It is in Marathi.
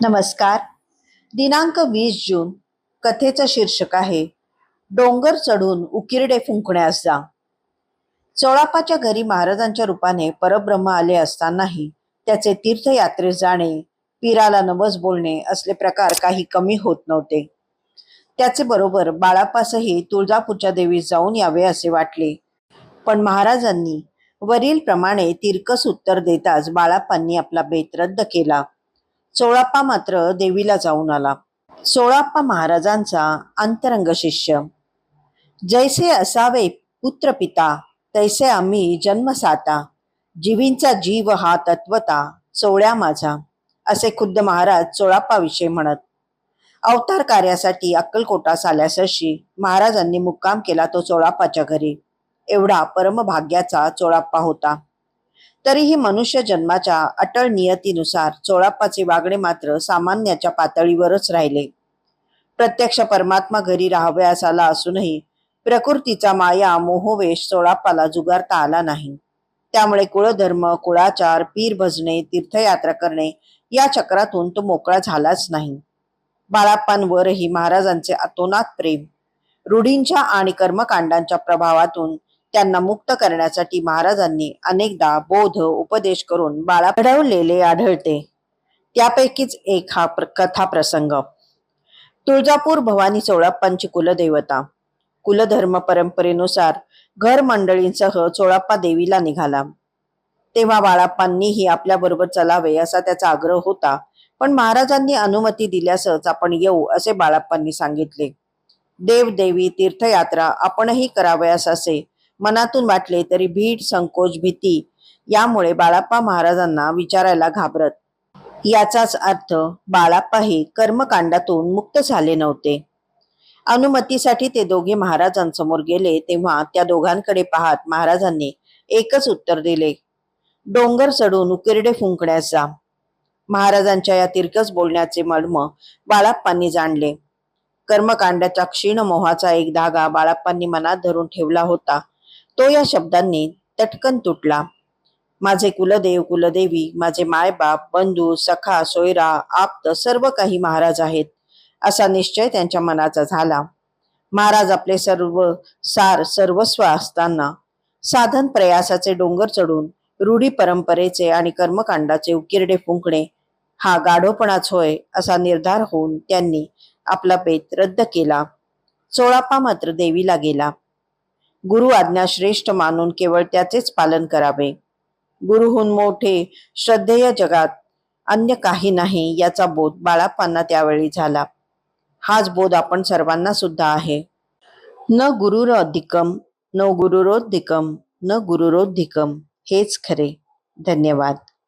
नमस्कार. दिनांक 20 जून. कथेचं शीर्षक आहे डोंगर चढून उकिरडे फुंकण्यास जा. चोळाप्पाच्या घरी महाराजांच्या रूपाने परब्रह्म आले असतानाही त्याचे तीर्थयात्रेस जाणे, पीराला नवस बोलणे असले प्रकार काही कमी होत नव्हते. त्याचे बरोबर बाळाप्पासही तुळजापूरच्या देवीस जाऊन यावे असे वाटले. पण महाराजांनी वरील प्रमाणे तिरकस उत्तर देताच बाळाप्पांनी आपला बेत रद्द केला. चोळाप्पा मात्र देवीला जाऊन आला. चोळाप्पा महाराजांचा अंतरंग शिष्य. जैसे असावे पुत्र पिता, तैसे आम्ही जन्मसाता. जीवींचा जीव हा तत्वता, चोळ्या माझा, असे खुद्द महाराज चोळाप्पाविषयी म्हणत. अवतार कार्यासाठी अक्कलकोटास आल्यासशी महाराजांनी मुक्काम केला तो चोळाप्पाच्या घरी. एवढा परमभाग्याचा चोळाप्पा होता. तरीही मनुष्य जन्माच्या अटळ नियतीनुसार चोळाप्पाचे वागणे मात्र सामान्याच्या पातळीवरच राहिले. प्रत्यक्ष परमात्मा घरी राहावयास आला असूनही प्रकृतीचा माया मोहवेश चोळाप्पाला जुगारता आला नाही. त्यामुळे कुळधर्म, कुळाचार, पीर भजणे, तीर्थयात्रा करणे या चक्रातून तो मोकळा झालाच नाही. बाळाप्पांवरही महाराजांचे अतोनात प्रेम, रूढींच्या आणि कर्मकांडांच्या प्रभावातून त्यांना मुक्त करण्यासाठी महाराजांनी अनेकदा बोध उपदेश करून घडवलेले आढळते. त्यापैकीच एक हा कथा प्रसंग. तुळजापूर भवानी चोळाप्पांची कुलदेवता. कुलधर्म परंपरेनुसार घर मंडळींसह चोळाप्पा देवीला निघाला. तेव्हा बाळाप्पांनीही आपल्याबरोबर चलावे असा त्याचा आग्रह होता. पण महाराजांनी अनुमती दिल्यासच आपण येऊ असे बाळाप्पांनी सांगितले. देव देवी तीर्थयात्रा आपणही करावयास असे मनातून वाटले तरी भीड, संकोच, भीती यामुळे बाळाप्पा महाराजांना विचारायला घाबरत. याचाच अर्थ बाळाप्पाही कर्मकांडातून मुक्त झाले नव्हते. अनुमतीसाठी ते दोघे महाराजांसमोर गेले तेव्हा त्या दोघांकडे पाहत महाराजांनी एकच उत्तर दिले, डोंगर चढून उकिरडे फुंकण्यास जा. महाराजांच्या या तिरकस बोलण्याचे मर्म बाळाप्पांनी जाणले. कर्मकांडाच्या क्षीण मोहाचा एक धागा बाळाप्पांनी मनात धरून ठेवला होता तो या शब्दांनी तटकन तुटला. माझे कुलदेव कुलदेवी, माझे मायबाप, बंधू, सखा, सोयरा, आप्त सर्व काही महाराज आहेत असा निश्चय त्यांच्या मनाचा झाला. महाराज आपले सर्व सार सर्वस्व असताना साधन प्रयासाचे डोंगर चढून रूढी परंपरेचे आणि कर्मकांडाचे उकिरडे फुंकणे हा गाढवपणाच होय असा निर्धार होऊन त्यांनी आपला बेत रद्द केला. चोळाप्पा मात्र देवीला गेला. गुरु आज्ञा श्रेष्ठ मानून केवळ त्याचेच पालन करावे. गुरुहून मोठे श्रद्धेय जगात अन्य काही नाही याचा बोध बाळाप्पांना त्यावेळी झाला. हाच बोध आपण सर्वांना सुद्धा आहे. न गुरुरधिकम न गुरुरोधिकम न गुरुरोधिकम हेच खरे. धन्यवाद.